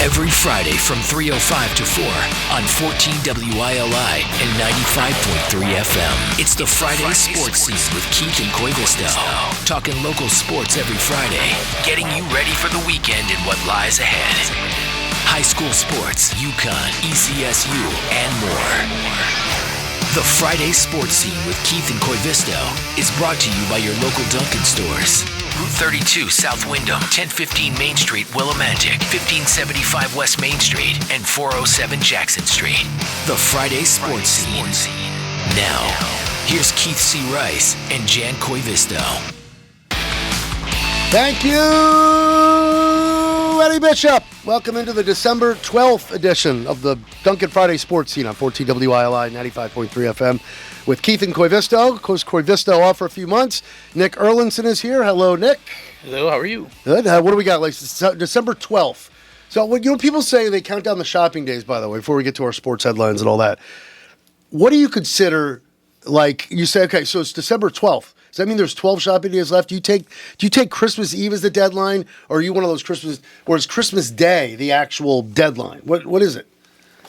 Every Friday from 3:05 to 4 on 14 WILI and 95.3 FM. It's the Friday Sports Scene with Keith and Koivisto. Talking local sports every Friday. Getting you ready for the weekend and what lies ahead. High school sports, UConn, ECSU, and more. The Friday Sports Scene with Keith and Koivisto is brought to you by your local Dunkin' stores. Route 32 South Windham, 1015 Main Street, Willimantic, 1575 West Main Street, and 407 Jackson Street. The Friday Sports Scene. Now, here's Keith C. Rice and Jan Koivisto. Thank you, Eddie Bishop. Welcome into the December 12th edition of the Dunkin' Friday Sports Scene on 14 WILI 95.3 FM with Keith and Koivisto. Of course, Koivisto off for a few months. Nick Erlinson is here. Hello, Nick. Hello, how are you? Good. What do we got? Like December 12th. So, people say they count down the shopping days, by the way, before we get to our sports headlines and all that. What do you consider, like, you say, okay, so it's December 12th. Does that mean there's 12 shopping days left? Do you take Christmas Eve as the deadline, or are you one of those or is Christmas Day the actual deadline? What is it?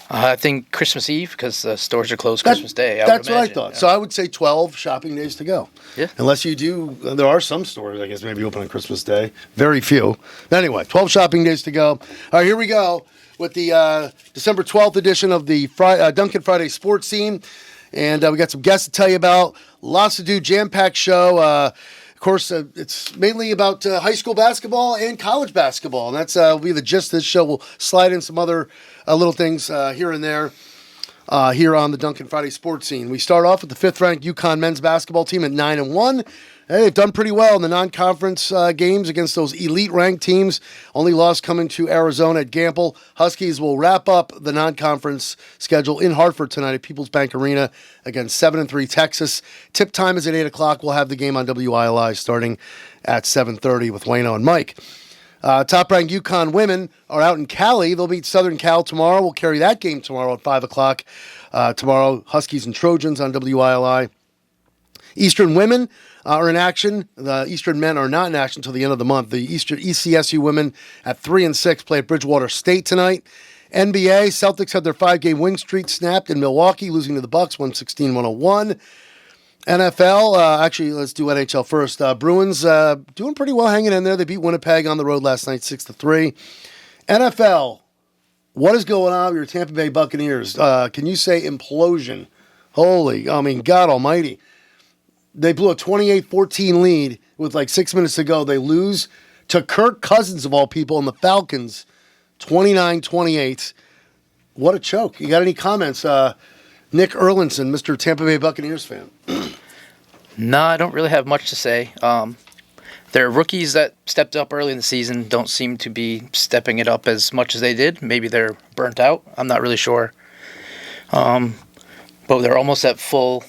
I think Christmas Eve, because the stores are closed Christmas Day. That's what I thought. Yeah. So I would say 12 shopping days to go. Yeah. Unless you do, there are some stores, I guess, maybe open on Christmas Day. Very few. Anyway, 12 shopping days to go. All right, here we go with the December 12th edition of the Dunkin' Friday Sports Scene. And we got some guests to tell you about. Lots to do, jam-packed show. Of course, it's mainly about high school basketball and college basketball. And that's will be the gist of this show. We'll slide in some other little things here and there here on the Dunkin' Friday Sports Scene. We start off with the 5th-ranked UConn men's basketball team at 9-1. Hey, they've done pretty well in the non-conference games against those elite-ranked teams. Only loss coming to Arizona at Gamble. Huskies will wrap up the non-conference schedule in Hartford tonight at People's Bank Arena against 7-3 Texas. Tip time is at 8 o'clock. We'll have the game on WILI starting at 7:30 with Wayno and Mike. Top-ranked UConn women are out in Cali. They'll beat Southern Cal tomorrow. We'll carry that game tomorrow at 5 o'clock. Tomorrow, Huskies and Trojans on WILI. Eastern women are in action. The Eastern men are not in action until the end of the month. The Eastern ECSU women at 3-6 play at Bridgewater State tonight. NBA, Celtics had their 5-game win streak snapped in Milwaukee, losing to the Bucks 116-101. NFL, actually, let's do NHL first. Bruins doing pretty well hanging in there. They beat Winnipeg on the road last night 6-3. NFL, what is going on with your Tampa Bay Buccaneers? Can you say implosion? God almighty. They blew a 28-14 lead with like 6 minutes to go. They lose to Kirk Cousins, of all people, and the Falcons, 29-28. What a choke. You got any comments? Nick Erlinson, Mr. Tampa Bay Buccaneers fan. No, I don't really have much to say. Their rookies that stepped up early in the season don't seem to be stepping it up as much as they did. Maybe they're burnt out. I'm not really sure. But they're almost at full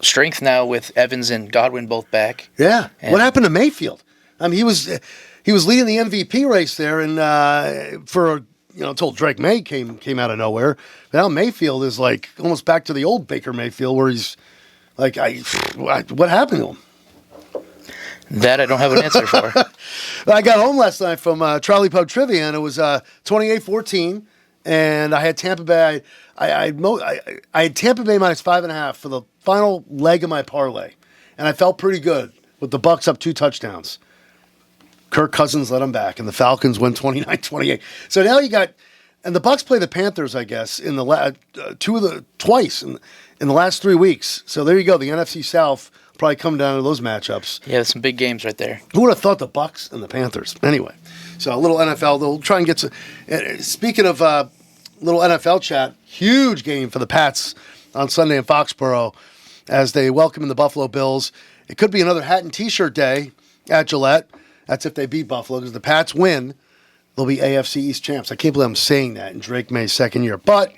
strength now with Evans and Godwin both back. Yeah. What happened to Mayfield? I mean, he was leading the MVP race there, and until Drake May came out of nowhere. Now Mayfield is like almost back to the old Baker Mayfield, where he's like, what happened to him? That I don't have an answer for. I got home last night from Trolley Pub Trivia, and it was 28-14, and I had Tampa Bay. I had Tampa Bay minus 5.5 for the final leg of my parlay, and I felt pretty good with the Bucs up 2 touchdowns. Kirk Cousins let them back, and the Falcons win 29-28. So now you got, and the Bucs play the Panthers, I guess, in the twice in the last 3 weeks. So there you go. The NFC South will probably come down to those matchups. Yeah, some big games right there. Who would have thought the Bucs and the Panthers? Anyway, so a little NFL. They'll try and get to. Speaking of little NFL chat, huge game for the Pats on Sunday in Foxborough as they welcome in the Buffalo Bills. It could be another hat and T-shirt day at Gillette. That's if they beat Buffalo, because the Pats win, they'll be AFC East champs. I can't believe I'm saying that in Drake May's second year. But,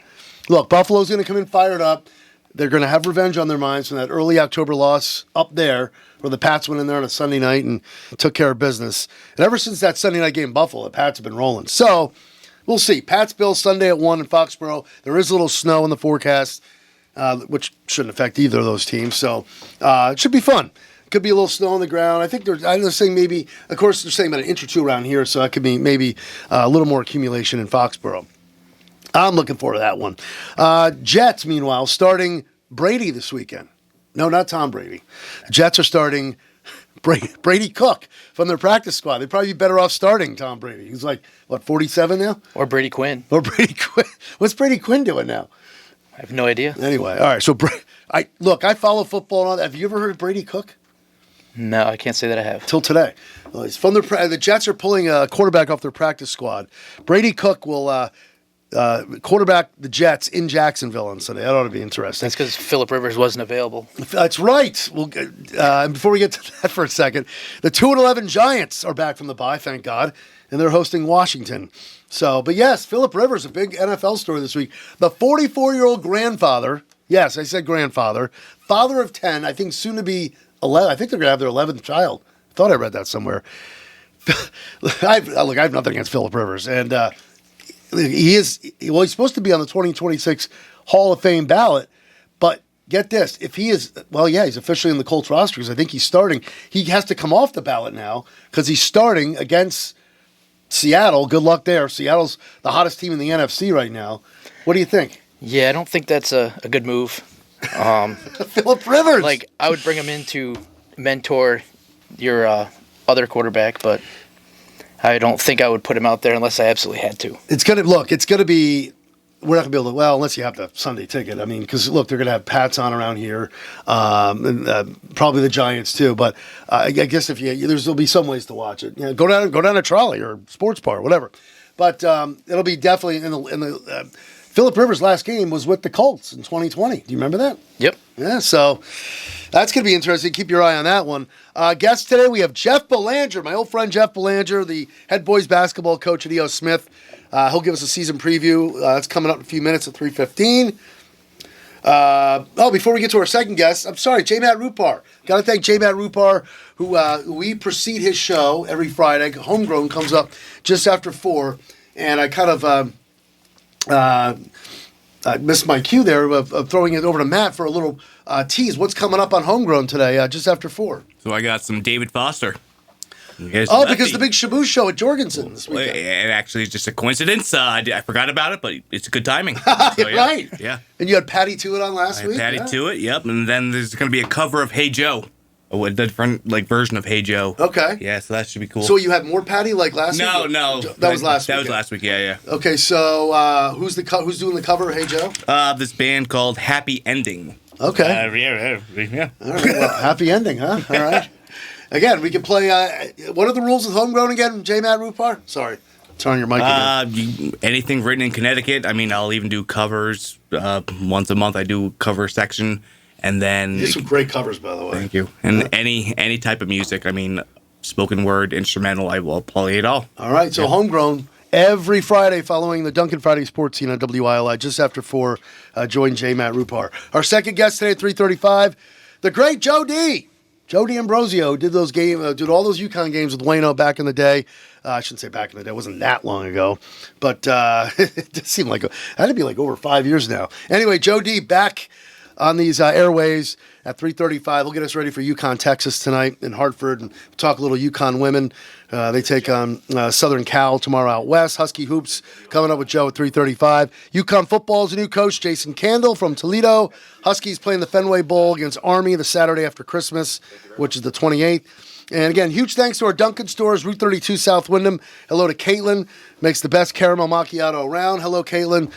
look, Buffalo's going to come in fired up. They're going to have revenge on their minds from that early October loss up there, where the Pats went in there on a Sunday night and took care of business. And ever since that Sunday night game in Buffalo, the Pats have been rolling. So, we'll see. Pats-Bills Sunday at 1 in Foxborough. There is a little snow in the forecast, which shouldn't affect either of those teams. So, it should be fun. Could be a little snow on the ground. I think they're saying maybe, of course, they're saying about an inch or two around here, so that could be maybe a little more accumulation in Foxborough. I'm looking forward to that one. Jets, meanwhile, starting Brady this weekend. No, not Tom Brady. Jets are starting Brady Cook from their practice squad. They'd probably be better off starting Tom Brady. He's like, 47 now? Or Brady Quinn. What's Brady Quinn doing now? I have no idea. Anyway, all right. So, I follow football and all that. Have you ever heard of Brady Cook? No, I can't say that I have. Till today. Well, he's from the Jets are pulling a quarterback off their practice squad. Brady Cook will quarterback the Jets in Jacksonville on Sunday. That ought to be interesting. That's because Phillip Rivers wasn't available. That's right. Well, before we get to that for a second, the 2-11 Giants are back from the bye, thank God, and they're hosting Washington. So, but yes, Phillip Rivers, a big NFL story this week. The 44-year-old grandfather, yes, I said grandfather, father of 10, I think soon to be 11. I think they're going to have their 11th child. I thought I read that somewhere. I have nothing against Phillip Rivers, and he's supposed to be on the 2026 Hall of Fame ballot, but get this, if he is, he's officially in the Colts roster because I think he's starting. He has to come off the ballot now because he's starting against Seattle. Good luck there. Seattle's the hottest team in the NFC right now. What do you think? Yeah, I don't think that's a good move. Phillip Rivers. I would bring him in to mentor your other quarterback, but I don't think I would put him out there unless I absolutely had to. It's going to be, we're not going to be able to, unless you have the Sunday ticket. I mean, because look, they're going to have Pats on around here, and probably the Giants too. But I guess there'll be some ways to watch it. Go down a trolley or sports bar, whatever. But it'll be definitely in the Phillip Rivers' last game was with the Colts in 2020. Do you remember that? Yep. Yeah, so that's going to be interesting. Keep your eye on that one. Guest today, we have Jeff Belanger, my old friend Jeff Belanger, the head boys basketball coach at E.O. Smith. He'll give us a season preview. That's coming up in a few minutes at 3:15. Before we get to our second guest, I'm sorry, J. Matt Rupar. Got to thank J. Matt Rupar, who we precede his show every Friday. Homegrown comes up just after 4, and I kind of I missed my cue there of throwing it over to Matt for a little tease. What's coming up on Homegrown today, just after 4? So I got some David Foster. Because the big Shabu show at Jorgensen this weekend. It actually is just a coincidence. I forgot about it, but it's good timing. So, Right. Yeah. And you had Patty Tewitt on last week? Patty Tewitt, yep. And then there's going to be a cover of Hey Joe. A different version of Hey Joe. Okay. Yeah, so that should be cool. So you had more Patty like last week? No. That was last week. That was last week, yeah. Okay, so who's doing the cover of Hey Joe? This band called Happy Ending. Okay. Yeah. All right, well, happy ending, huh? All right. Again, we can play, what are the rules with Homegrown again, J. Matt Rupar? Sorry. Turn on your mic again. Anything written in Connecticut. I mean, I'll even do covers. Once a month I do a cover section. And then You did some great covers, by the way. Thank you. And any type of music. I mean, spoken word, instrumental, I will play it all. All right, so Homegrown every Friday following the Duncan Friday Sports Scene on WILI just after 4. Join J. Matt Rupar. Our second guest today at 3:35, the great Joe D. Joe D'Ambrosio did all those UConn games with Wayno back in the day. I shouldn't say back in the day. It wasn't that long ago. But it just seemed like it had to be like over 5 years now. Anyway, Joe D. back on these airways at 3:35. He'll get us ready for UConn, Texas tonight in Hartford, and talk a little UConn women. They take on Southern Cal tomorrow out west. Husky Hoops coming up with Joe at 3:35. UConn football is a new coach, Jason Candle from Toledo. Huskies playing the Fenway Bowl against Army the Saturday after Christmas, which is the 28th. And again, huge thanks to our Dunkin' stores, Route 32 South Wyndham. Hello to Caitlin, makes the best caramel macchiato around. Hello, Caitlin.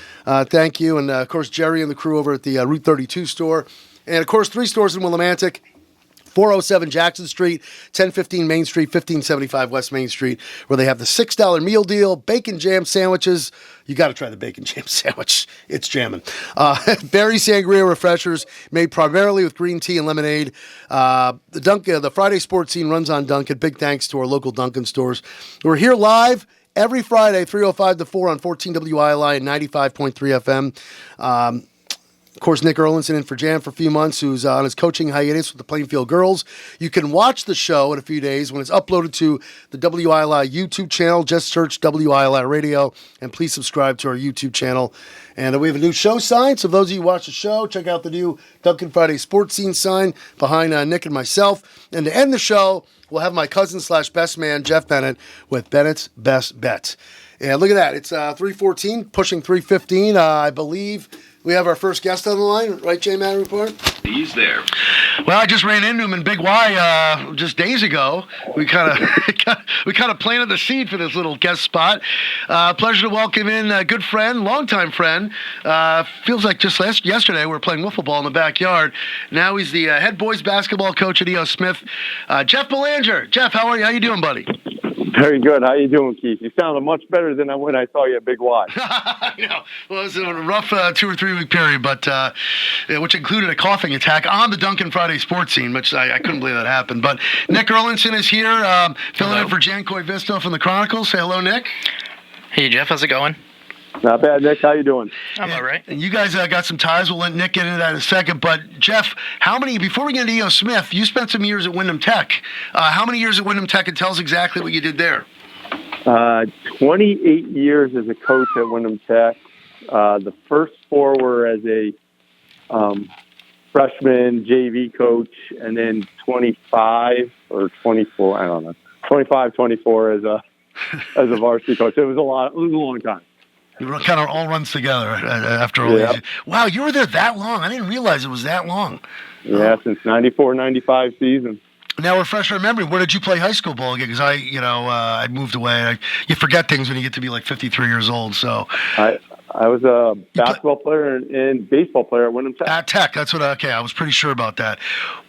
Thank you. And, of course, Jerry and the crew over at the Route 32 store. And, of course, 3 stores in Willimantic. 407 Jackson Street, 1015 Main Street, 1575 West Main Street, where they have the $6 meal deal, bacon jam sandwiches. You got to try the bacon jam sandwich. It's jamming. Berry Sangria refreshers made primarily with green tea and lemonade. The Friday Sports Scene runs on Dunkin'. Big thanks to our local Dunkin' stores. We're here live every Friday, 3:05 to 4 on 14 WILI and 95.3 FM. course, Nick Erlinson in for Jan for a few months, who's on his coaching hiatus with the Plainfield Girls. You can watch the show in a few days when it's uploaded to the WILI YouTube channel. Just search WILI Radio, and please subscribe to our YouTube channel. And we have a new show sign, so those of you who watch the show, check out the new Duncan Friday Sports Scene sign behind Nick and myself. And to end the show, we'll have my cousin / best man, Jeff Bennett, with Bennett's Best Bet. And look at that. It's 3:14, pushing 3:15. I believe we have our first guest on the line. Right, J-Man Report? He's there. Well, I just ran into him in Big Y just days ago. We kind of planted the seed for this little guest spot. Pleasure to welcome in a good friend, longtime friend. Feels like just yesterday we were playing wiffle ball in the backyard. Now he's the head boys basketball coach at E.O. Smith. Jeff Belanger. Jeff, how are you? How you doing, buddy? Very good. How you doing, Keith? You sounded much better than when I saw you at Big Y. Well, it was a rough 2 or 3 week period, but which included a coughing attack on the Duncan Friday Sports Scene, which I couldn't believe that happened. But Nick Erlinson is here, filling in for Jan Koivisto from the Chronicles. Say hello, Nick. Hey, Jeff. How's it going? Not bad, Nick. How you doing? I'm all right. And you guys got some ties. We'll let Nick get into that in a second. But, Jeff, before we get into E.O. Smith, you spent some years at Wyndham Tech. How many years at Wyndham Tech, and tell us exactly what you did there? 28 years as a coach at Wyndham Tech. The first 4 were as a freshman JV coach, and then 25 or 24, I don't know, 25, 24 as a varsity coach. It was a long time. It kind of all runs together after all these years. Wow, you were there that long. I didn't realize it was that long. Yeah, since 94, 95 season. Now, refresh our memory. Where did you play high school ball again? Because I moved away. You forget things when you get to be like 53 years old. So I was a basketball player and baseball player at Wyndham Tech. At Tech, that's what. Okay, I was pretty sure about that.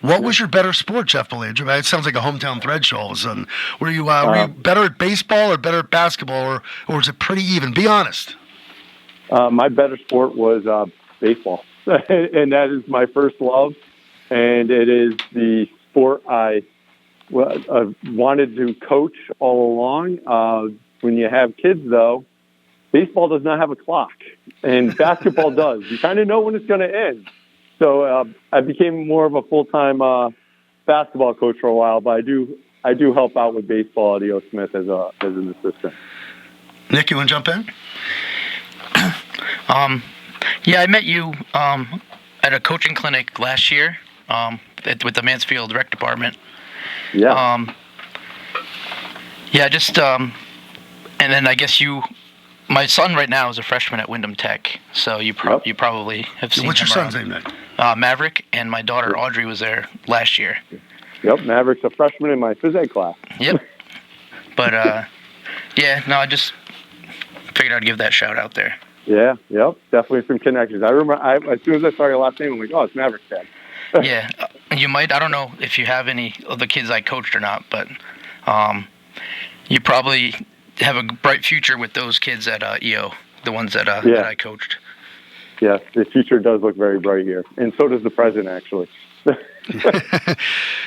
What was your better sport, Jeff Belanger? It sounds like a hometown thread show all of a sudden. Were you better at baseball or better at basketball, or was it pretty even? Be honest. My better sport was baseball, and that is my first love, and it is the sport I wanted to coach all along. When you have kids, though, baseball does not have a clock, and basketball does. You kind of know when it's going to end. So I became more of a full-time basketball coach for a while, but I do help out with baseball at E.O. Smith as an assistant. Nick, you want to jump in? Yeah, I met you at a coaching clinic last year with the Mansfield Rec Department. Yeah. And then I guess my son right now is a freshman at Wyndham Tech, so you probably have seen What's him your son's around. name, Nick? Maverick, and my daughter Audrey was there last year. Yep, Maverick's a freshman in my phys ed class. Yep. But, I just figured I'd give that shout out there. Yeah, yep, definitely some connections. I remember, as soon as I saw your last name, I'm like, oh, it's Maverick's dad. Yeah, you might. I don't know if you have any of the kids I coached or not, but you probably have a bright future with those kids at EO, the ones that I coached. Yes, the future does look very bright here, and so does the present, actually.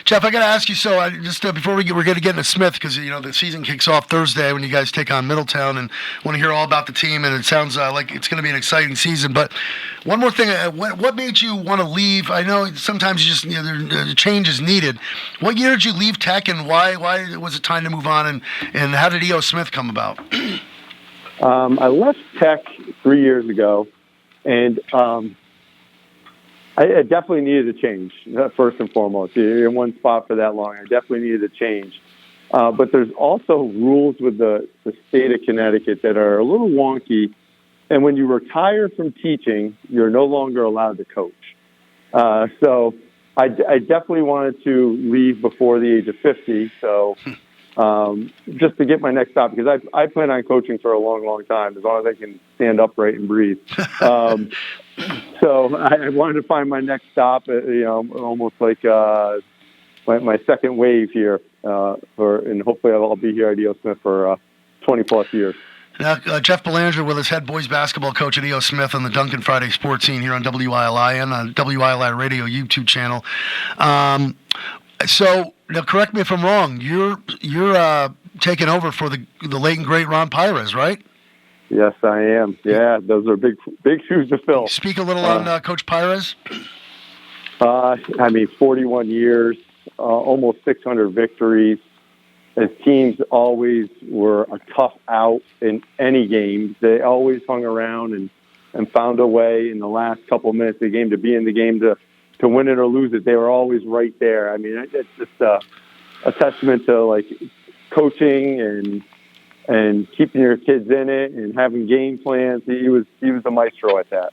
Jeff, I got to ask you. So, just before we're going to get into Smith, because the season kicks off Thursday when you guys take on Middletown, and want to hear all about the team. And it sounds like it's going to be an exciting season. But one more thing, what made you want to leave? I know sometimes you just change is needed. What year did you leave Tech, and why was it time to move on? And how did E.O. Smith come about? I left Tech 3 years ago, and I definitely needed a change, first and foremost. You're in one spot for that long. I definitely needed a change. But there's also rules with the state of Connecticut that are a little wonky. And when you retire from teaching, you're no longer allowed to coach. So I definitely wanted to leave before the age of 50. So just to get my next stop, because I plan on coaching for a long, long time, as long as I can stand upright and breathe. So I wanted to find my next stop, almost like my second wave here, and hopefully I'll be here at E.O. Smith for 20-plus years. Now, Jeff Belanger with his head boys basketball coach at E.O. Smith on the Duncan Friday Sports Scene here on WILI and on WILI Radio YouTube channel. So, now correct me if I'm wrong. You're taking over for the late and great Ron Pires, right? Yes, I am. Yeah, those are big shoes to fill. Speak a little on Coach Pires. 41 years, almost 600 victories. His teams always were a tough out in any game. They always hung around and found a way in the last couple of minutes of the game to be in the game to win it or lose it. They were always right there. I mean, it's just a testament to like coaching and keeping your kids in it and having game plans. He was a maestro at that.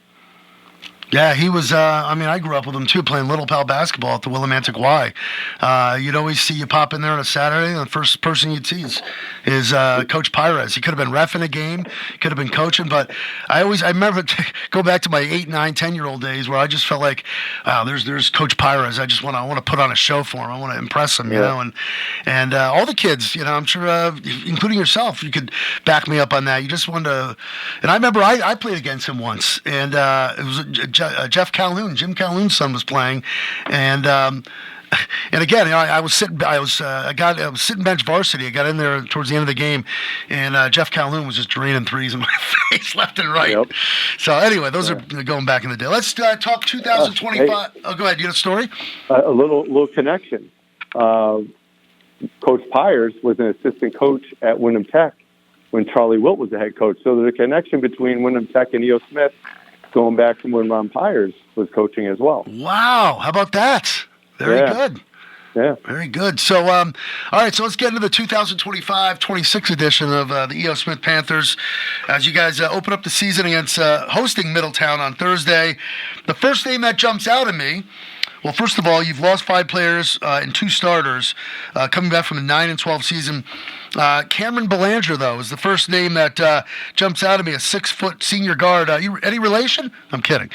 Yeah, he was. I grew up with him too, playing little pal basketball at the Willimantic Y. You'd always see you pop in there on a Saturday, and the first person you'd see is Coach Pires. He could have been reffing a game, could have been coaching, but I remember go back to my 8, 9, 10-year-old days where I just felt like, wow, there's Coach Pires. I want to put on a show for him. I want to impress him, you know, and all the kids, you know, I'm sure, including yourself, you could back me up on that. You just wanted to, and I remember I played against him once, and it was Jeff Calhoun, Jim Calhoun's son was playing, and again, I was sitting bench varsity. I got in there towards the end of the game, and Jeff Calhoun was just draining threes in my face left and right. Yep. So anyway, those are going back in the day. Let's talk 2025. Go ahead. You got a story? A little connection. Coach Pires was an assistant coach at Wyndham Tech when Charlie Wilt was the head coach. So there's a connection between Wyndham Tech and E.O. Smith going back from when Ron Pires was coaching as well. Wow. How about that? Very good. Yeah. Very good. So, all right, so let's get into the 2025-26 edition of the E.O. Smith Panthers as you guys open up the season against hosting Middletown on Thursday. The first name that jumps out at me, well, first of all, you've lost 5 players and 2 starters coming back from the 9-12 season. Cameron Belanger, though, is the first name that jumps out at me, a 6-foot senior guard. Any relation? I'm kidding.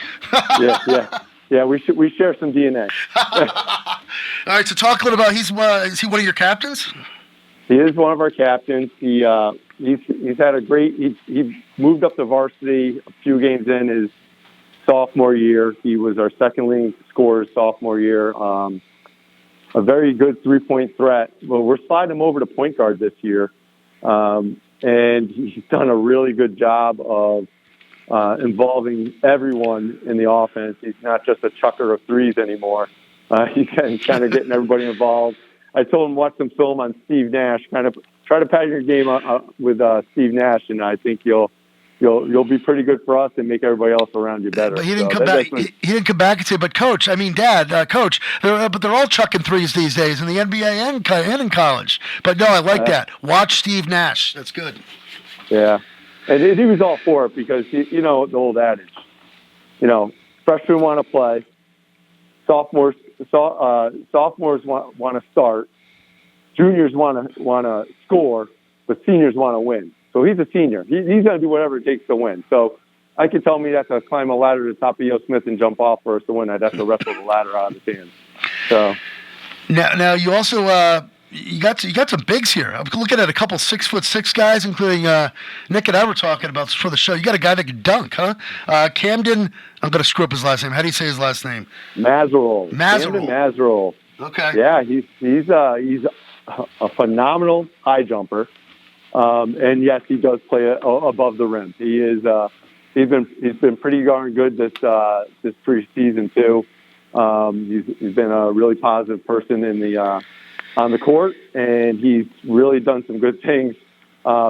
Yeah, we share some DNA. All right, so talk a little about is he one of your captains? He is one of our captains. He's had a great. He moved up to varsity a few games in his sophomore year. He was our second leading scorer sophomore year. A very good 3-point threat. Well, we're sliding him over to point guard this year, and he's done a really good job of involving everyone in the offense. He's not just a chucker of threes anymore. He's kind of getting everybody involved. I told him watch some film on Steve Nash. Kind of try to pattern your game with Steve Nash, and I think you'll be pretty good for us and make everybody else around you better. But he didn't come back. He didn't come back and say, "But Coach, Coach, they're all chucking threes these days in the NBA and in college." But no, I like that. Watch Steve Nash. That's good. Yeah. And he was all for it because, the old adage, freshmen want to play, sophomores want to start, juniors want to score, but seniors want to win. So he's a senior. He's going to do whatever it takes to win. So I could tell me that's to climb a ladder to the top of E.O. Smith and jump off for us to win. I'd have to wrestle the ladder out of his hands. So now you also you got some bigs here. I'm looking at a couple 6'6" guys, including Nick and I were talking about for the show. You got a guy that can dunk, huh? Camden. I'm going to screw up his last name. How do you say his last name? Mazerol. Camden Mazerol. Okay. Yeah, he's a phenomenal high jumper, and yes, he does play above the rim. He is. He's been pretty darn good this preseason too. He's been a really positive person in the on the court, and he's really done some good things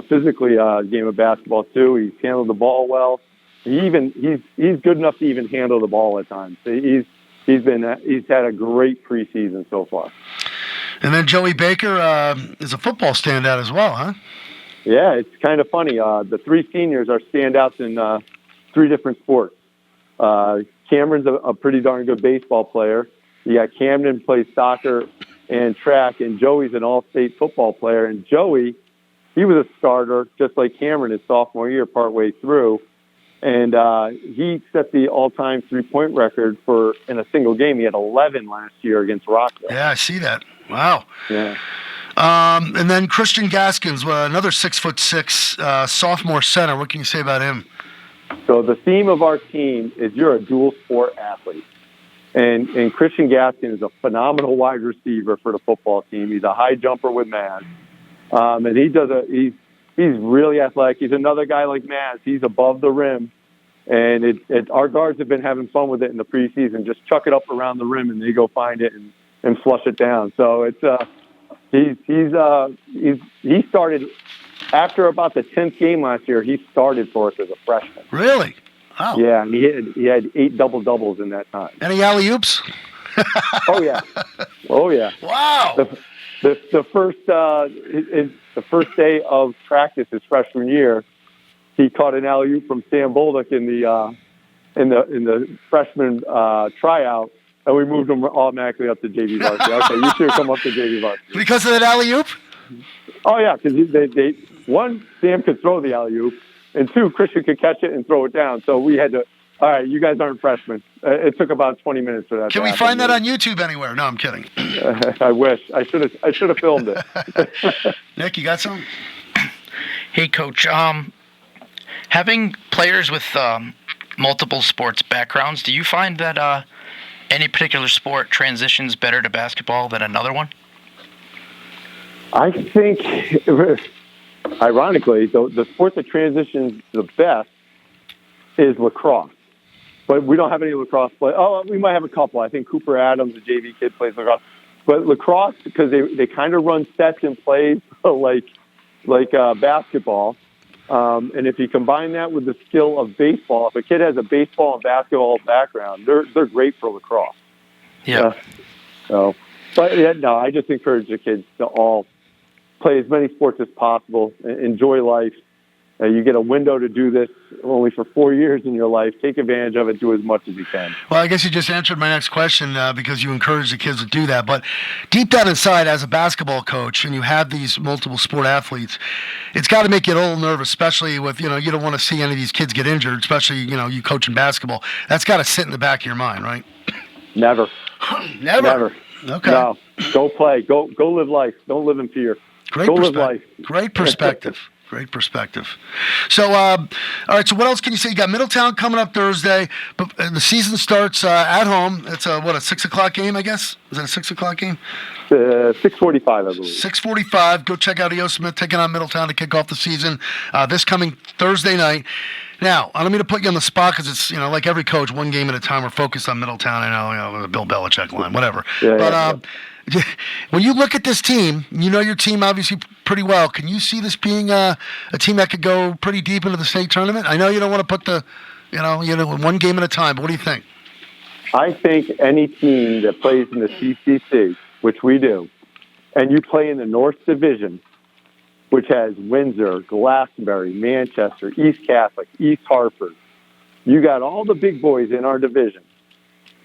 physically. Game of basketball too. He's handled the ball well. He's good enough to even handle the ball at times. He's had a great preseason so far. And then Joey Baker is a football standout as well, huh? Yeah, it's kind of funny. The 3 seniors are standouts in 3 different sports. Cameron's a pretty darn good baseball player. You got Camden plays soccer and track, and Joey's an all-state football player. And Joey, he was a starter just like Cameron his sophomore year, partway through, and he set the all-time 3-point record in a single game. He had 11 last year against Rockville. Yeah, I see that. Wow. Yeah. And then Christian Gaskins, another 6'6" sophomore center. What can you say about him? So the theme of our team is you're a dual sport athlete. And Christian Gaskins is a phenomenal wide receiver for the football team. He's a high jumper with Maz. And he's He's really athletic. He's another guy like Maz. He's above the rim. And our guards have been having fun with it in the preseason. Just chuck it up around the rim, and they go find it and flush it down. So it's he started after about the 10th game last year. He started for us as a freshman. Really? Oh. Yeah, and he had 8 double-doubles in that time. Any alley-oops? Oh yeah. Wow. The first day of practice his freshman year, he caught an alley-oop from Sam Bolduc in the freshman tryout, and we moved him automatically up to JV varsity. Okay, you should come up to JV varsity. Because of that alley-oop? Oh yeah, because they one, Sam could throw the alley-oop, and 2, Christian could catch it and throw it down. So we had to. All right, you guys aren't freshmen. It took about 20 minutes for that. Can we find that on YouTube anywhere? No, I'm kidding. I wish I should have filmed it. Nick, you got something? Hey, Coach. Having players with multiple sports backgrounds, do you find that any particular sport transitions better to basketball than another one? I think, ironically, the sport that transitions the best is lacrosse. But we don't have any lacrosse play. Oh, we might have a couple. I think Cooper Adams, the JV kid, plays lacrosse. But lacrosse, because they kind of run sets and plays like basketball. And if you combine that with the skill of baseball, if a kid has a baseball and basketball background, they're great for lacrosse. Yeah. I just encourage the kids to all play as many sports as possible, enjoy life. You get a window to do this only for 4 years in your life. Take advantage of it. Do as much as you can. Well, I guess you just answered my next question because you encourage the kids to do that. But deep down inside, as a basketball coach, and you have these multiple sport athletes, it's got to make you a little nervous, especially with, you don't want to see any of these kids get injured, especially, you coaching basketball. That's got to sit in the back of your mind, right? Never. Never? Okay. No. Go play. Go live life. Don't live in fear. Live life. Great perspective. Great perspective. So, all right, so what else can you say? You got Middletown coming up Thursday, but the season starts at home. It's a 6 o'clock game, I guess? Is that a 6 o'clock game? 6:45, I believe. 6:45. Go check out E.O. Smith taking on Middletown to kick off the season this coming Thursday night. Now, I don't mean to put you on the spot because it's, like every coach, one game at a time. We're focused on Middletown. I know, the Bill Belichick line, whatever. When you look at this team, your team obviously pretty well. Can you see this being a team that could go pretty deep into the state tournament? I know you don't want to put the, one game at a time, but what do you think? I think any team that plays in the CCC, which we do, and you play in the North Division, which has Windsor, Glastonbury, Manchester, East Catholic, East Hartford, you got all the big boys in our division.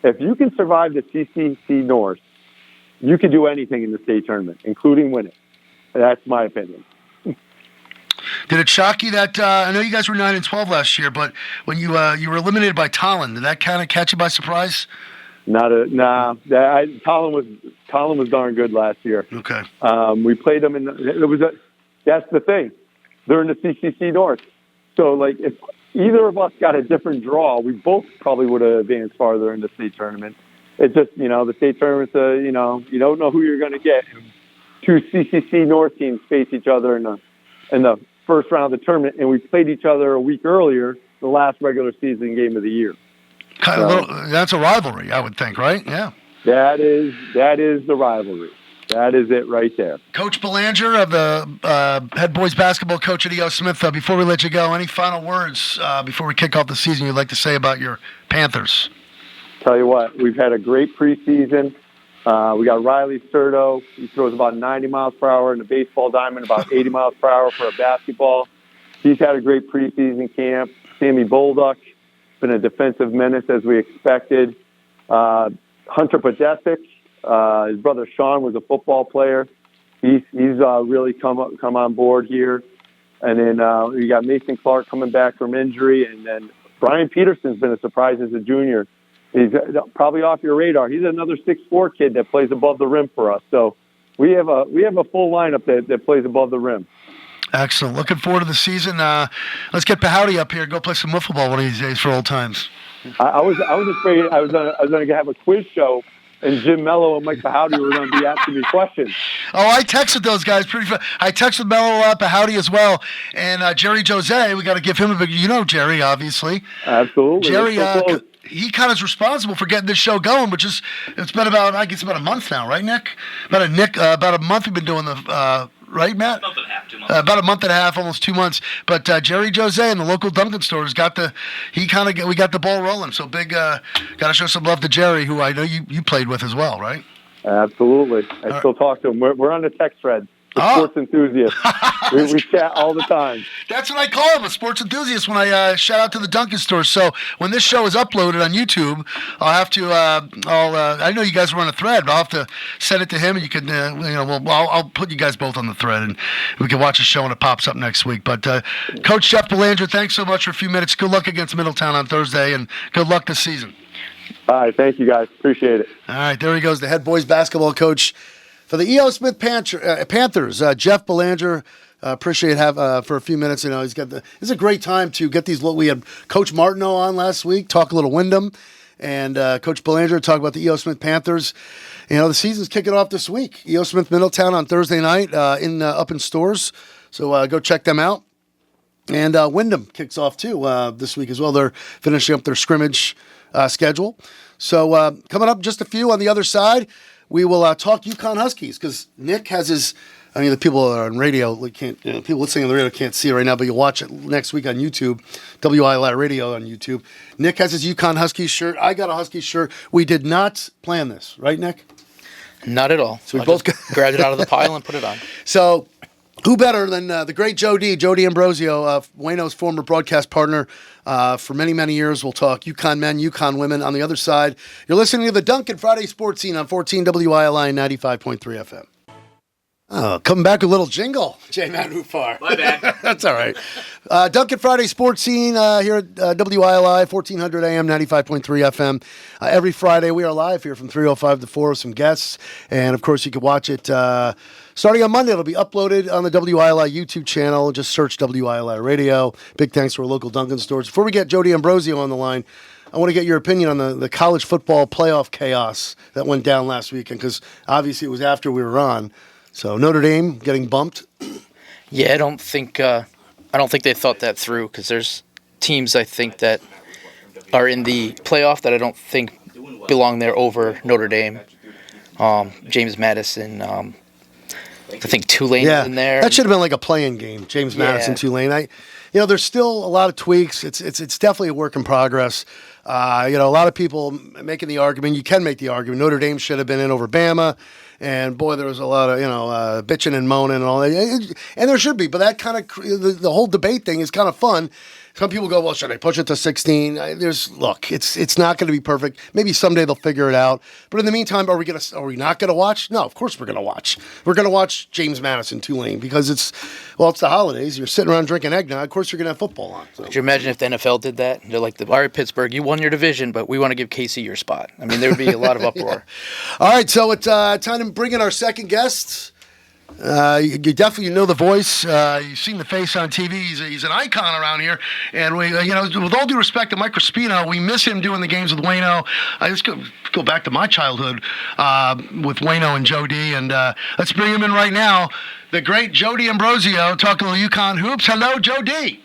If you can survive the CCC North, you can do anything in the state tournament, including win it. That's my opinion. Did it shock you that I know you guys were 9-12 last year, but when you were eliminated by Tolland, did that kind of catch you by surprise? Nah. Tolland was darn good last year. Okay. We played them that's the thing. They're in the CCC North, so if either of us got a different draw, we both probably would have advanced farther in the state tournament. It's just, the state tournament's, you don't know who you're going to get. 2 CCC North teams face each other in the first round of the tournament, and we played each other a week earlier, the last regular season game of the year. That's a rivalry, I would think, right? Yeah. That is the rivalry. That is it right there. Coach Belanger, of the head boys basketball coach at E.O. Smith, before we let you go, any final words before we kick off the season you'd like to say about your Panthers? Tell you what, we've had a great preseason. We got Riley Serto. He throws about 90 miles per hour in the baseball diamond, about 80 miles per hour for a basketball. He's had a great preseason camp. Sammy Bolduc, been a defensive menace as we expected. Hunter Podesic, his brother Sean was a football player. He's really come on board here. And then we got Mason Clark coming back from injury. And then Brian Peterson's been a surprise as a junior. He's probably off your radar. He's another 6'4" kid that plays above the rim for us. So we have a full lineup that plays above the rim. Excellent. Looking forward to the season. Let's get Pahowdy up here. Go play some wiffle ball one of these days for old times. I was afraid I was going to have a quiz show and Jim Mello and Mike Bahouty were going to be asking me questions. Oh, I texted those guys pretty fast. I texted Mello up, Howdy as well, and Jerry Jose. We got to give him a big. You know Jerry, obviously. Absolutely. Jerry, he kind of is responsible for getting this show going, it's been about a month now, right, Nick? About a month we've been doing the. Right, Matt? Month and a half, 2 months. About a month and a half, almost 2 months. But Jerry Jose and the local Dunkin' stores we got the ball rolling. So big, got to show some love to Jerry, who I know you played with as well, right? Absolutely. I still talk to him. We're on the text thread. Sports enthusiast. we chat all the time. That's what I call him, a sports enthusiast, when I shout out to the Dunkin' stores. So when this show is uploaded on YouTube, I'll have to. I know you guys were on a thread, but I'll have to send it to him, and you can. I'll put you guys both on the thread, and we can watch the show when it pops up next week. But Coach Jeff Belanger, thanks so much for a few minutes. Good luck against Middletown on Thursday, and good luck this season. All right, thank you guys. Appreciate it. All right, there he goes, the head boys basketball coach for the E.O. Smith Panthers, Jeff Belanger. Appreciate for a few minutes. It's a great time to get these. We had Coach Martineau on last week, talk a little Wyndham, and Coach Belanger talk about the E.O. Smith Panthers. The season's kicking off this week. E.O. Smith Middletown on Thursday night up in stores. So go check them out. And Wyndham kicks off too this week as well. They're finishing up their scrimmage schedule. So coming up, just a few on the other side. We will talk UConn Huskies because Nick has his. The people that are on radio can't. People listening on the radio can't see it right now, but you'll watch it next week on YouTube. WILI Radio on YouTube. Nick has his UConn Huskies shirt. I got a Huskies shirt. We did not plan this, right, Nick? Not at all. So we both grabbed it out of the pile and put it on. So, who better than the great Joe D'Ambrosio, Wayno's former broadcast partner for many, many years. We'll talk UConn men, UConn women on the other side. You're listening to the Dunkin' Friday Sports Scene on 14 WILI 95.3 FM. Oh, coming back with a little jingle, J-Man Rufar. My bad. That's all right. Dunkin' Friday Sports Scene here at WILI, 1400 AM, 95.3 FM. Every Friday we are live here from 3:05 to 4 with some guests. And, of course, you can watch it starting on Monday. It'll be uploaded on the WILI YouTube channel. Just search WILI Radio. Big thanks to our local Dunkin' stores. Before we get Joe D'Ambrosio on the line, I want to get your opinion on the college football playoff chaos that went down last weekend because, obviously, it was after we were on. So Notre Dame getting bumped. Yeah, I don't think they thought that through because there's teams I think that are in the playoff that I don't think belong there over Notre Dame. James Madison. I think Tulane's in there. That should have been like a play-in game. James Madison, Tulane. There's still a lot of tweaks. It's definitely a work in progress. A lot of people making the argument. You can make the argument. Notre Dame should have been in over Bama. And boy, there was a lot of bitching and moaning and all that, and there should be. But that kind of the whole debate thing is kind of fun. Some people go, well, should I push it to 16? It's not going to be perfect. Maybe someday they'll figure it out. But in the meantime, are we not going to watch? No, of course we're going to watch. We're going to watch James Madison, Tulane, because it's the holidays. You're sitting around drinking eggnog. Of course you're going to have football on. So. Could you imagine if the NFL did that? They're like, all right, Pittsburgh, you won your division, but we want to give KC your spot. I mean, there would be a lot of uproar. All right, so it's time to bring in our second guest. You definitely know the voice. You've seen the face on TV. He's an icon around here. And we, with all due respect to Mike Crispino, we miss him doing the games with Wayno. Let's go back to my childhood with Wayno and Joe D. And let's bring him in right now. The great Joe D'Ambrosio talking a little UConn hoops. Hello, Joe D.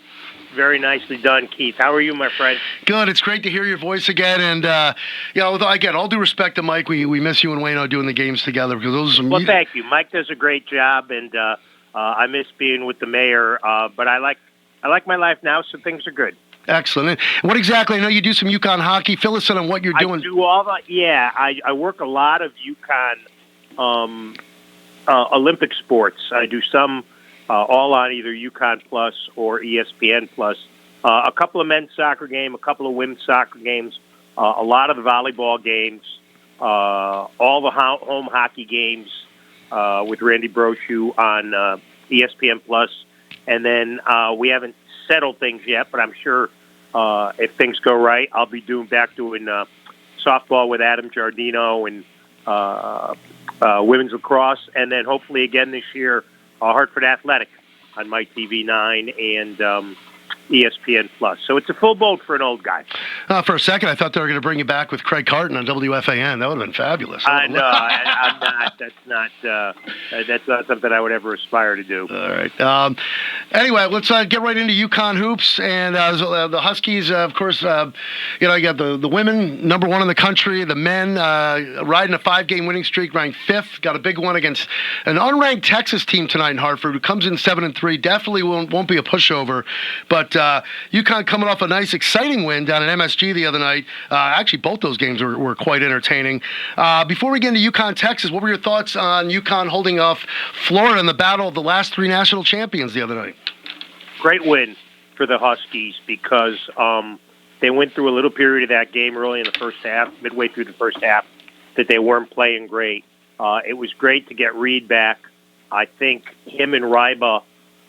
Very nicely done, Keith. How are you, my friend? Good. It's great to hear your voice again. And, again, all due respect to Mike, we miss you and Wayno doing the games together because those are some... Well, thank you. Mike does a great job, and I miss being with the mayor. But I like my life now, so things are good. Excellent. And what exactly? I know you do some UConn hockey. Fill us in on what you're doing. I do all that. Yeah, I work a lot of UConn Olympic sports. I do some... all on either UConn Plus or ESPN Plus. A couple of men's soccer games, a couple of women's soccer games, a lot of the volleyball games, all the home hockey games with Randy Brochu on ESPN Plus. And then we haven't settled things yet, but I'm sure if things go right, I'll be back doing softball with Adam Giardino and women's lacrosse. And then hopefully again this year, Hartford Athletic on my TV9, and ESPN Plus. So it's a full boat for an old guy. For a second, I thought they were going to bring you back with Craig Carton on WFAN. That would have been fabulous. I'm not. That's not something I would ever aspire to do. All right. Anyway, let's get right into UConn hoops and the Huskies. Of course, you got the women #1 in the country. The men riding a 5-game winning streak, ranked 5th. Got a big one against an unranked Texas team tonight in Hartford, who comes in 7-3. Definitely won't be a pushover, but UConn coming off a nice, exciting win down at MSG the other night. Actually, both those games were quite entertaining. Before we get into UConn, Texas, what were your thoughts on UConn holding off Florida in the battle of the last 3 national champions the other night? Great win for the Huskies because they went through a little period of that game early in the first half, midway through the first half, that they weren't playing great. It was great to get Reed back. I think him and Ryba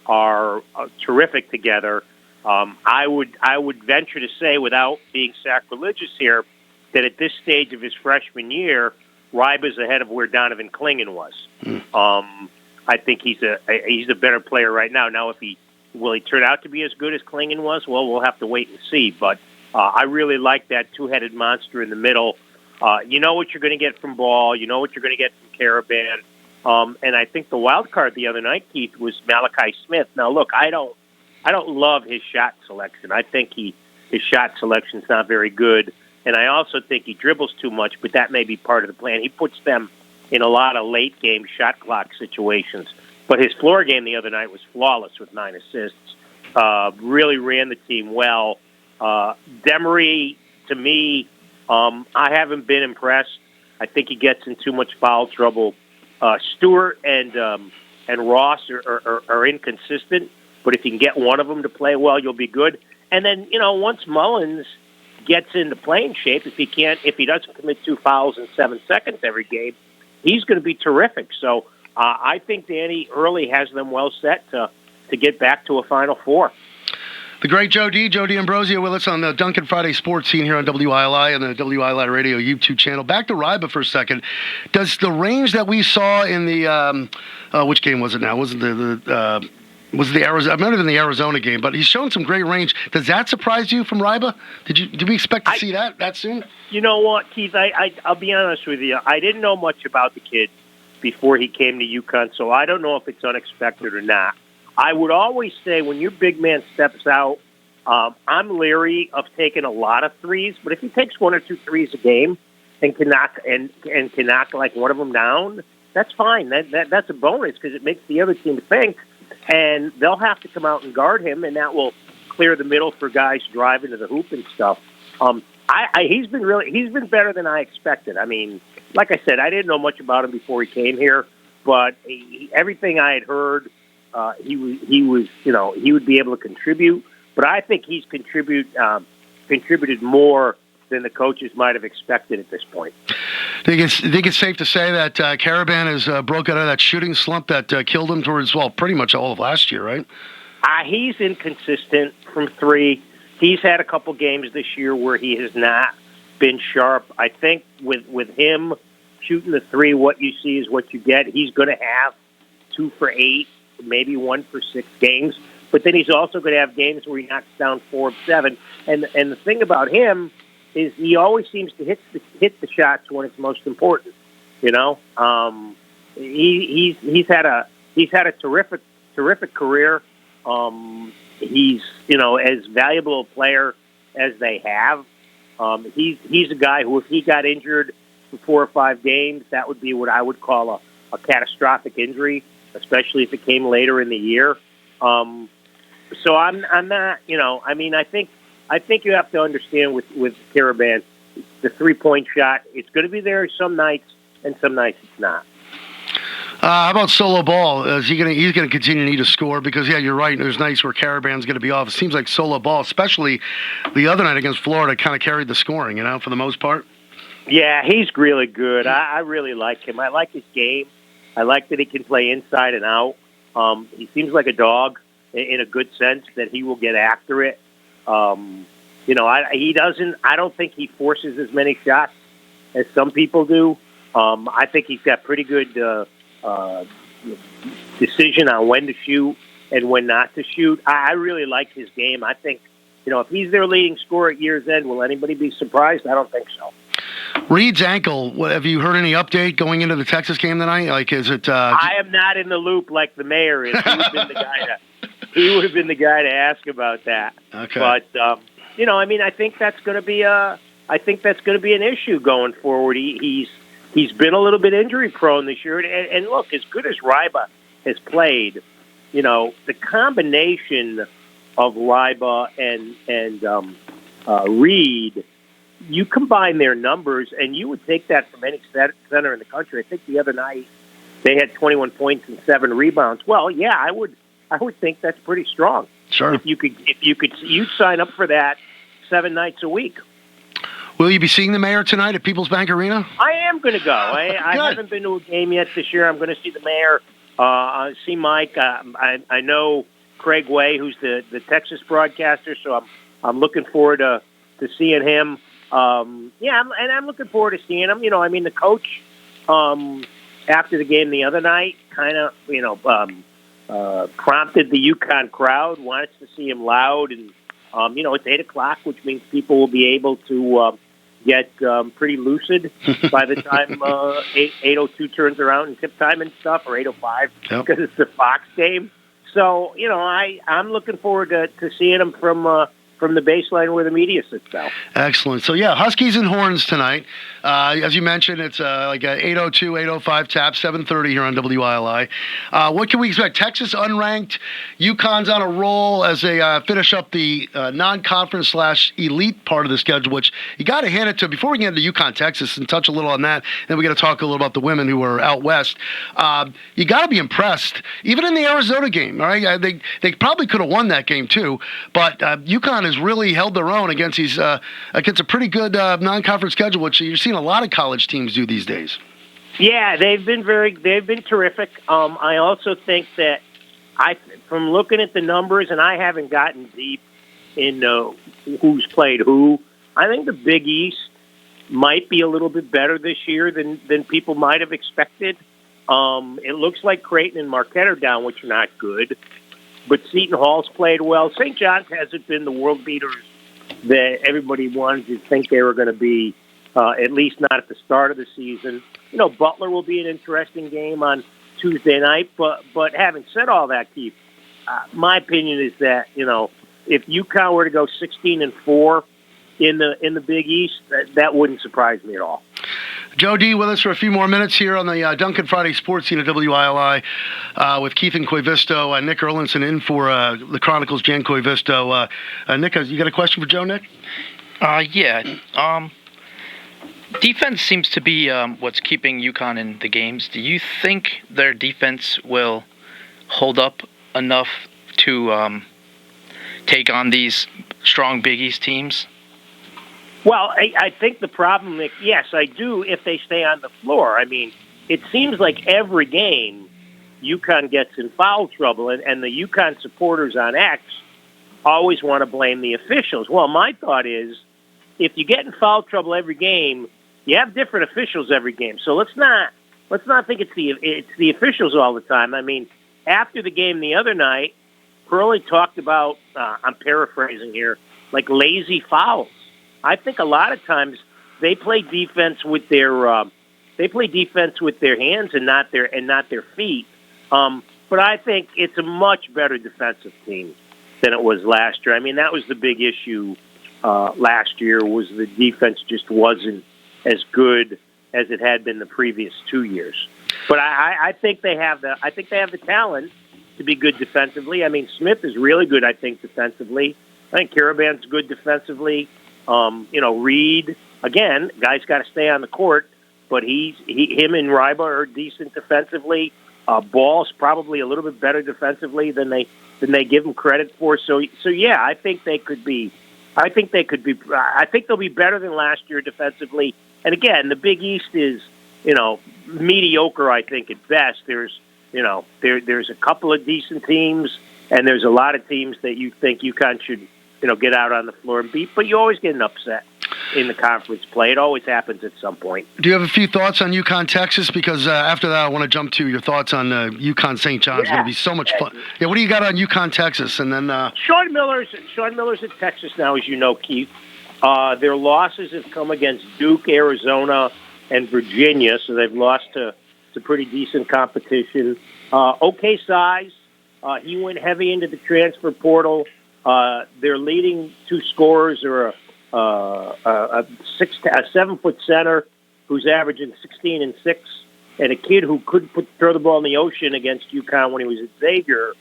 are terrific together. I would venture to say, without being sacrilegious here, that at this stage of his freshman year, Ryba's ahead of where Donovan Clingan was. I think he's a better player right now. Now, will he turn out to be as good as Clingan was? Well, we'll have to wait and see. But I really like that two-headed monster in the middle. You know what you're going to get from Ball. You know what you're going to get from Caravan. And I think the wild card the other night, Keith, was Malachi Smith. Now, look, I don't love his shot selection. I think his shot selection's not very good, and I also think he dribbles too much. But that may be part of the plan. He puts them in a lot of late game shot clock situations. But his floor game the other night was flawless with 9 assists. Really ran the team well. Demery, to me, I haven't been impressed. I think he gets in too much foul trouble. Stewart and Ross are inconsistent. But if you can get one of them to play well, you'll be good. And then, once Mullins gets into playing shape, if he doesn't commit 2 fouls in 7 seconds every game, he's going to be terrific. So I think Danny Early has them well set to get back to a Final Four. The great Joe D'Ambrosio with us on the Duncan Friday Sports Scene here on WILI and the WILI Radio YouTube channel. Back to Ryba for a second. Does the range that we saw in the which game was it now? Was it was the Arizona? I'm not even the Arizona game, but he's shown some great range. Does that surprise you from Ryba? Did we expect to see that soon? You know what, Keith? I'll be honest with you. I didn't know much about the kid before he came to UConn, so I don't know if it's unexpected or not. I would always say when your big man steps out, I'm leery of taking a lot of threes, but if he takes 1 or 2 threes a game and can knock like one of them down, that's fine. That's a bonus because it makes the other team think. And they'll have to come out and guard him, and that will clear the middle for guys driving to the hoop and stuff. He's been better than I expected. I mean, like I said, I didn't know much about him before he came here, but everything I had heard, he would be able to contribute. But I think he's contributed more than the coaches might have expected at this point. Think it's safe to say that Caravan has broke out of that shooting slump that killed him towards, pretty much all of last year, right? He's inconsistent from 3. He's had a couple games this year where he has not been sharp. I think with him shooting the 3, what you see is what you get. He's going to have 2 for 8, maybe 1 for 6 games. But then he's also going to have games where he knocks down 4 of 7. And the thing about him is he always seems to hit the shots when it's most important. He's had a terrific career. He's as valuable a player as they have. He's a guy who, if he got injured for 4 or 5 games, that would be what I would call a catastrophic injury, especially if it came later in the year. So I'm not. I think you have to understand with Caravan, the 3-point shot, it's going to be there some nights, and some nights it's not. How about Solo Ball? He's going to continue to need a score because, yeah, you're right. There's nights where Caravan's going to be off. It seems like Solo Ball, especially the other night against Florida, kind of carried the scoring, for the most part. Yeah, he's really good. I really like him. I like his game. I like that he can play inside and out. He seems like a dog in a good sense that he will get after it. He doesn't. I don't think he forces as many shots as some people do. I think he's got pretty good decision on when to shoot and when not to shoot. I really like his game. I think, if he's their leading scorer at year's end, will anybody be surprised? I don't think so. Reed's ankle, have you heard any update going into the Texas game tonight? Like, is it... I am not in the loop like the mayor is. He would have been the guy to ask about that. Okay. But, I think that's going to be an issue going forward. He's been a little bit injury prone this year. And look, as good as Ryba has played, the combination of Ryba and Reed, you combine their numbers, and you would take that from any center in the country. I think the other night they had 21 points and 7 rebounds. Well, yeah, I would think that's pretty strong. Sure. You'd sign up for that 7 nights a week. Will you be seeing the mayor tonight at People's Bank Arena? I am going to go. I haven't been to a game yet this year. I'm going to see the mayor, see Mike. I know Craig Way, who's the Texas broadcaster, so I'm looking forward to seeing him. I'm looking forward to seeing him. The coach after the game the other night kind of prompted the UConn crowd, wanted to see him loud, and it's 8:00, which means people will be able to get pretty lucid by the time 8:02 turns around and tip time and stuff, or 8:05 because it's the Fox game. So I'm looking forward to seeing him from the baseline where the media sits now. Excellent. So, Huskies and Horns tonight. As you mentioned, it's like a 8:02, 8:05 tap, 7:30 here on WILI. What can we expect? Texas unranked. UConn's on a roll as they finish up the non-conference / elite part of the schedule, which you got to hand it to. Before we get into UConn, Texas, and touch a little on that, then we got to talk a little about the women who are out west. You got to be impressed. Even in the Arizona game, all right? They probably could have won that game too, but UConn has really held their own against against a pretty good non-conference schedule, which you're seeing a lot of college teams do these days. Yeah, they've been terrific. I also think that from looking at the numbers, and I haven't gotten deep in who's played who, I think the Big East might be a little bit better this year than people might have expected. It looks like Creighton and Marquette are down, which are not good. But Seton Hall's played well. St. John's hasn't been the world beaters that everybody wanted to think they were going to be, at least not at the start of the season. Butler will be an interesting game on Tuesday night. But having said all that, Keith, my opinion is that, if UConn were to go 16-4 in the Big East, that wouldn't surprise me at all. Joe D with us for a few more minutes here on the Duncan Friday Sports Scene at WILI with Keith and Koivisto. Nick Erlinson in for the Chronicles, Jan Koivisto. Nick, you got a question for Joe, Nick? Yeah. Defense seems to be what's keeping UConn in the games. Do you think their defense will hold up enough to take on these strong Big East teams? Well, I think the problem, Nick, yes, I do if they stay on the floor. I mean, it seems like every game UConn gets in foul trouble, and the UConn supporters on X always want to blame the officials. Well, my thought is if you get in foul trouble every game, you have different officials every game. So let's not think it's the officials all the time. I mean, after the game the other night, Pearlie talked about, I'm paraphrasing here, like lazy fouls. I think a lot of times they play defense with their hands and not their feet. But I think it's a much better defensive team than it was last year. I mean, that was the big issue last year, was the defense just wasn't as good as it had been the previous 2 years. But I think they have the talent to be good defensively. I mean, Smith is really good, I think, defensively. I think Caravan's good defensively. Reed, again, guys got to stay on the court, but him and Ryba are decent defensively. Ball's probably a little bit better defensively than they give him credit for. So yeah, I think they'll be better than last year defensively. And again, the Big East is, mediocre, I think, at best. There's a couple of decent teams, and there's a lot of teams that you think UConn should, get out on the floor and beat, but you always get an upset. in the conference play. It always happens at some point. Do you have a few thoughts on UConn, Texas? Because after that, I want to jump to your thoughts on UConn St. John's. It's going to be so much fun. Yeah, what do you got on UConn, Texas? And then Sean Miller's at Texas now, as you know, Keith. Their losses have come against Duke, Arizona, and Virginia, so they've lost to pretty decent competition. Okay size. He went heavy into the transfer portal. Their leading two scorers are a 7-foot center who's averaging 16 and 6, and a kid who could throw the ball in the ocean against UConn when he was at Xavier,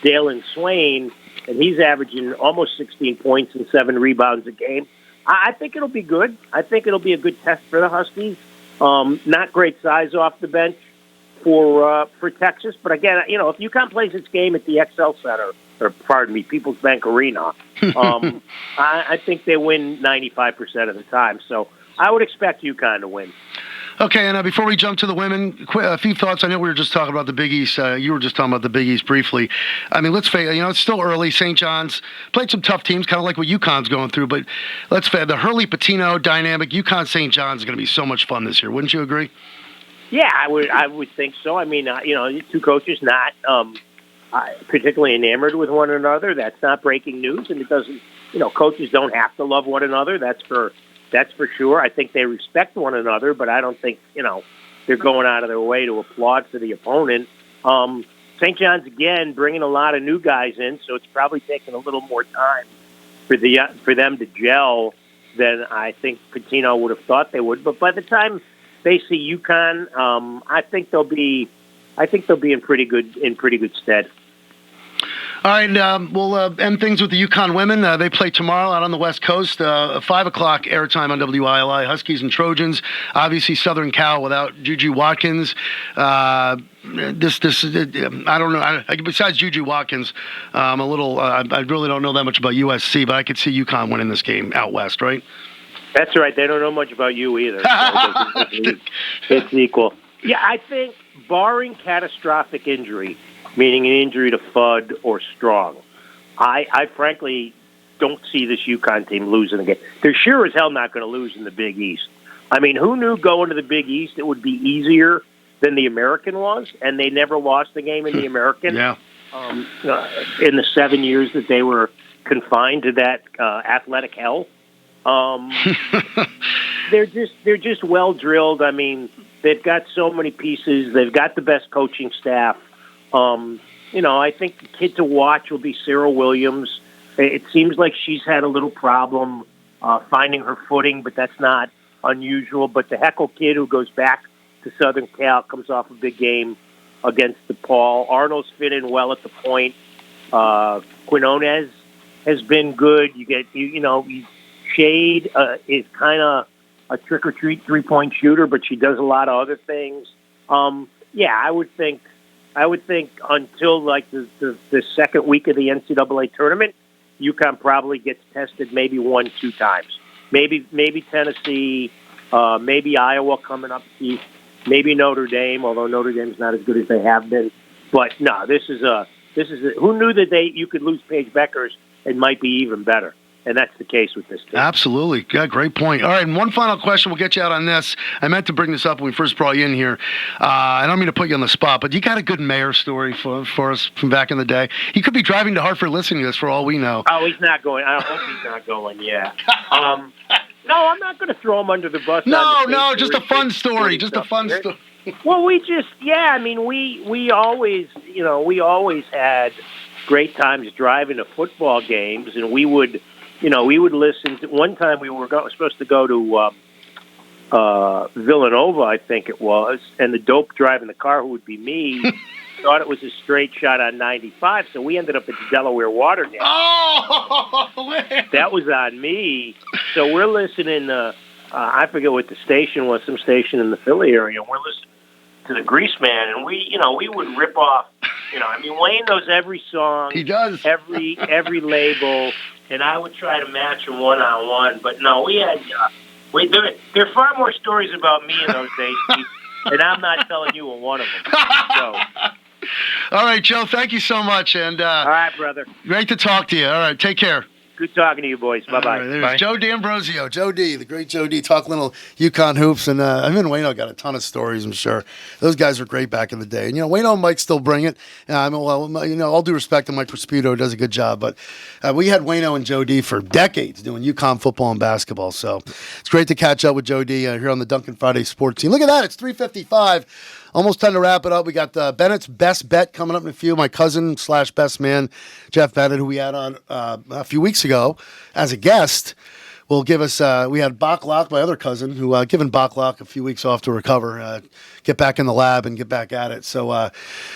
Dalen Swain, and he's averaging almost 16 points and 7 rebounds a game. I think it'll be good. I think it'll be a good test for the Huskies. Not great size off the bench for Texas, but again, if UConn plays its game at the XL Center, or pardon me, People's Bank Arena, I think they win 95% of the time. So I would expect UConn to win. Okay, and before we jump to the women, a few thoughts. I know we were just talking about the Big East. You were just talking about the Big East briefly. I mean, let's face it, it's still early. St. John's played some tough teams, kind of like what UConn's going through. But let's face it, the Hurley-Patino dynamic, UConn St. John's is going to be so much fun this year. Wouldn't you agree? Yeah, I would think so. I mean, these two coaches not particularly enamored with one another. That's not breaking news, and it doesn't. Coaches don't have to love one another. That's for sure. I think they respect one another, but I don't think they're going out of their way to applaud to the opponent. St. John's again bringing a lot of new guys in, so it's probably taking a little more time for them to gel than I think Patino would have thought they would. But by the time they see UConn, I think they'll be in pretty good stead. All right, we'll end things with the UConn women. They play tomorrow out on the West Coast, 5 o'clock airtime on WILI. Huskies and Trojans. Obviously, Southern Cal without Juju Watkins. I don't know. Besides Juju Watkins, I really don't know that much about USC, but I could see UConn winning this game out west, right? That's right. They don't know much about you either. So it's equal. Yeah, I think barring catastrophic injury, meaning an injury to Fudd or Strong, I frankly don't see this UConn team losing again. They're sure as hell not going to lose in the Big East. I mean, who knew going to the Big East it would be easier than the American was, and they never lost a game in the American. Yeah. In the 7 years that they were confined to that athletic hell. They're just well drilled. I mean, they've got so many pieces. They've got the best coaching staff. I think the kid to watch will be Sarah Williams. It seems like she's had a little problem finding her footing, but that's not unusual. But the Heckle kid who goes back to Southern Cal comes off a big game against DePaul. Arnold's fit in well at the point. Quinones has been good. Shade is kind of a trick-or-treat three-point shooter, but she does a lot of other things. I would think until like the second week of the NCAA tournament, UConn probably gets tested maybe 1-2 times. Maybe Tennessee, maybe Iowa coming up, maybe Notre Dame, although Notre Dame's not as good as they have been. But no, this is who knew that you could lose Paige Beckers and might be even better. And that's the case with this team. Absolutely. Yeah, great point. All right, and one final question. We'll get you out on this. I meant to bring this up when we first brought you in here. I don't mean to put you on the spot, but you got a good mayor story for us from back in the day. He could be driving to Hartford listening to this for all we know. Oh, he's not going. I hope he's not going, yeah. No, I'm not going to throw him under the bus. No, just a fun story. Just a fun story. Well, we always had great times driving to football games, and we would listen to. One time we were supposed to go to Villanova, I think it was, and the dope driving the car, who would be me, thought it was a straight shot on 95, so we ended up at the Delaware Water Dam. Oh, man. That was on me. So we're listening. I forget what the station was, some station in the Philly area. And we're listening to the Grease Man, and we would rip off. Wayne knows every song. He does. Every label. And I would try to match them one-on-one. But no, we had there are far more stories about me in those days, Steve, and I'm not telling you one of them. So. All right, Joe, thank you so much. And all right, brother. Great to talk to you. All right, take care. Good talking to you, boys. Bye-bye. All right, there's Bye. Joe D'Ambrosio, Joe D, the great Joe D, talk little UConn hoops. And him and Wayno got a ton of stories, I'm sure. Those guys were great back in the day. And, Wayno and Mike still bring it. All due respect to Mike Prospito, does a good job. But we had Wayno and Joe D for decades doing UConn football and basketball. So it's great to catch up with Joe D here on the Duncan Friday Sports Team. Look at that. It's 3:55. Almost time to wrap it up. We got Bennett's Best Bet coming up in a few. My cousin / best man, Jeff Bennett, who we had on a few weeks ago as a guest, will give us, we had Bachlock, my other cousin, who given Bachlock a few weeks off to recover, get back in the lab and get back at it. So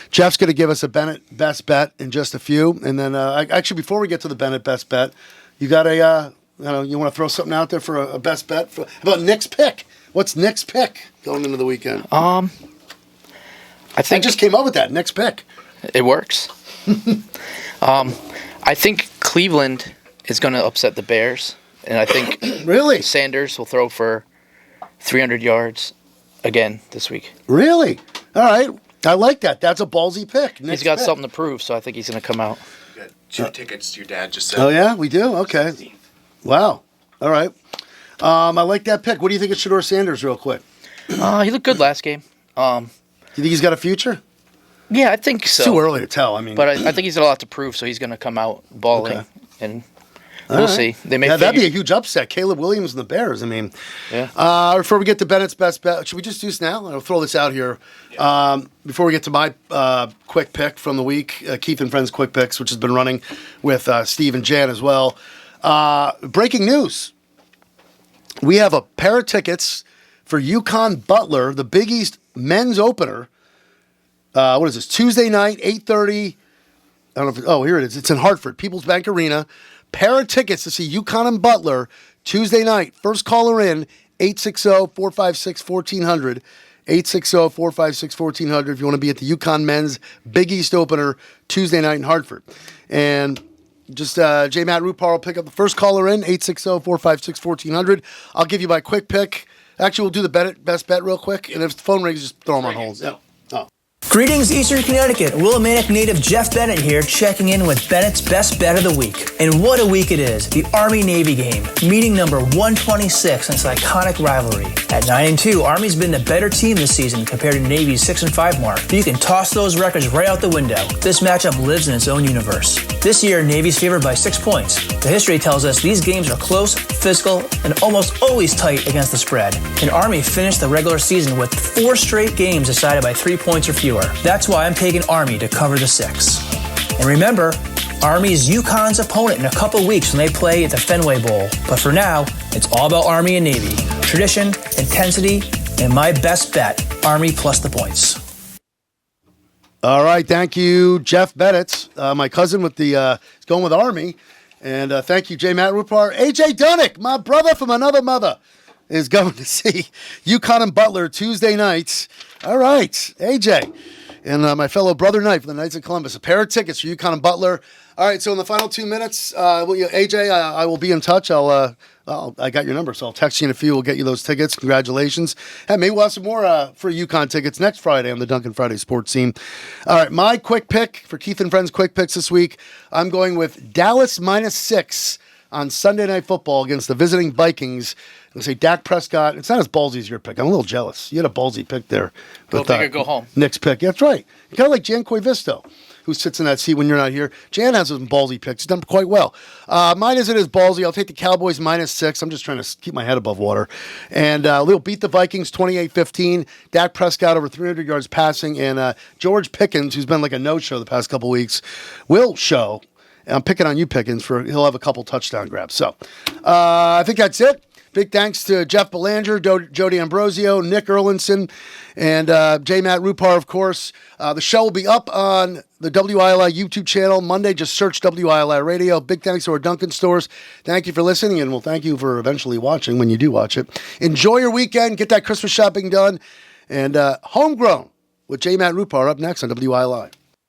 Jeff's going to give us a Bennett Best Bet in just a few. And then actually, before we get to the Bennett Best Bet, you got you want to throw something out there for a best bet? How about Nick's pick? What's Nick's pick going into the weekend? I think I just came up with that. Next pick. it works. I think Cleveland is going to upset the Bears, and I think Really? Sanders will throw for 300 yards again this week. Really? All right. I like that. That's a ballsy pick. He's got something to prove, so I think he's going to come out. You got 2 tickets your dad just said. Oh, yeah? We do? Okay. Wow. All right. I like that pick. What do you think of Shedeur Sanders real quick? He looked good last game. You think he's got a future? Yeah, I think so. It's too early to tell. I mean, But I think he's got a lot to prove, so he's going to come out balling, Okay. and all we'll right. see. They may that'd be figure- a huge upset. Caleb Williams and the Bears. I mean, Yeah. before we get to Bennett's Best Bet, should we just do this now? I'll throw this out here. Before we get to my quick pick from the week, Keith and Friends Quick Picks, which has been running with Steve and Jan as well. Breaking news. We have a pair of tickets for UConn Butler, the Big East men's opener. What is this? Tuesday night, 8:30. I don't know if here it is. It's in Hartford, People's Bank Arena. Pair of tickets to see UConn and Butler Tuesday night. First caller in, 860-456-1400. 860-456-1400 if you want to be at the UConn men's Big East opener Tuesday night in Hartford. And just J. Matt Rupar will pick up the first caller in, 860-456-1400. I'll give you my quick pick. Actually, we'll do the best bet real quick. And if the phone rings, just throw them on hold. Yeah. Oh. Greetings, Eastern Connecticut. Willimantic native Jeff Bennett here, checking in with Bennett's Best Bet of the Week. And what a week it is. The Army-Navy game, meeting number 126 in its iconic rivalry. At 9-2, Army's been the better team this season compared to Navy's 6-5 mark. But you can toss those records right out the window. This matchup lives in its own universe. This year, Navy's favored by 6 points. The history tells us these games are close, physical, and almost always tight against the spread. And Army finished the regular season with 4 straight games decided by 3 points or fewer. That's why I'm taking Army to cover the 6. And remember, Army is UConn's opponent in a couple weeks when they play at the Fenway Bowl. But for now, it's all about Army and Navy. Tradition, intensity, and my best bet, Army plus the points. All right, thank you, Jeff Bennett, my cousin with the going with Army, and thank you, J. Matt Rupar. AJ Dunnick, my brother from another mother, is going to see UConn and Butler Tuesday nights. All right, AJ, and my fellow brother Knight for the Knights of Columbus, a pair of tickets for UConn and Butler. All right, so in the final 2 minutes, AJ, I will be in touch. I got your number, so I'll text you in a few. We'll get you those tickets. Congratulations. And maybe we'll have some more free UConn tickets next Friday on the Duncan Friday Sports Team. All right, my quick pick for Keith and Friends Quick Picks this week, I'm going with Dallas -6 on Sunday Night Football against the visiting Vikings. I'm going to say Dak Prescott. It's not as ballsy as your pick. I'm a little jealous. You had a ballsy pick there. Go big or go home. Nick's pick. That's right. Kind of like Jan Koivisto, who sits in that seat when you're not here. Jan has some ballsy picks. He's done quite well. Mine isn't as ballsy. I'll take the Cowboys -6. I'm just trying to keep my head above water. And they'll beat the Vikings 28-15. Dak Prescott over 300 yards passing. And George Pickens, who's been like a no-show the past couple weeks, will show. And I'm picking on you, Pickens, he'll have a couple touchdown grabs. So I think that's it. Big thanks to Jeff Belanger, Joe D'Ambrosio, Nick Erlinson, and J. Matt Rupar, of course. The show will be up on the WILI YouTube channel Monday. Just search WILI Radio. Big thanks to our Dunkin' stores. Thank you for listening, and we'll thank you for eventually watching when you do watch it. Enjoy your weekend. Get that Christmas shopping done. And Homegrown with J. Matt Rupar up next on WILI.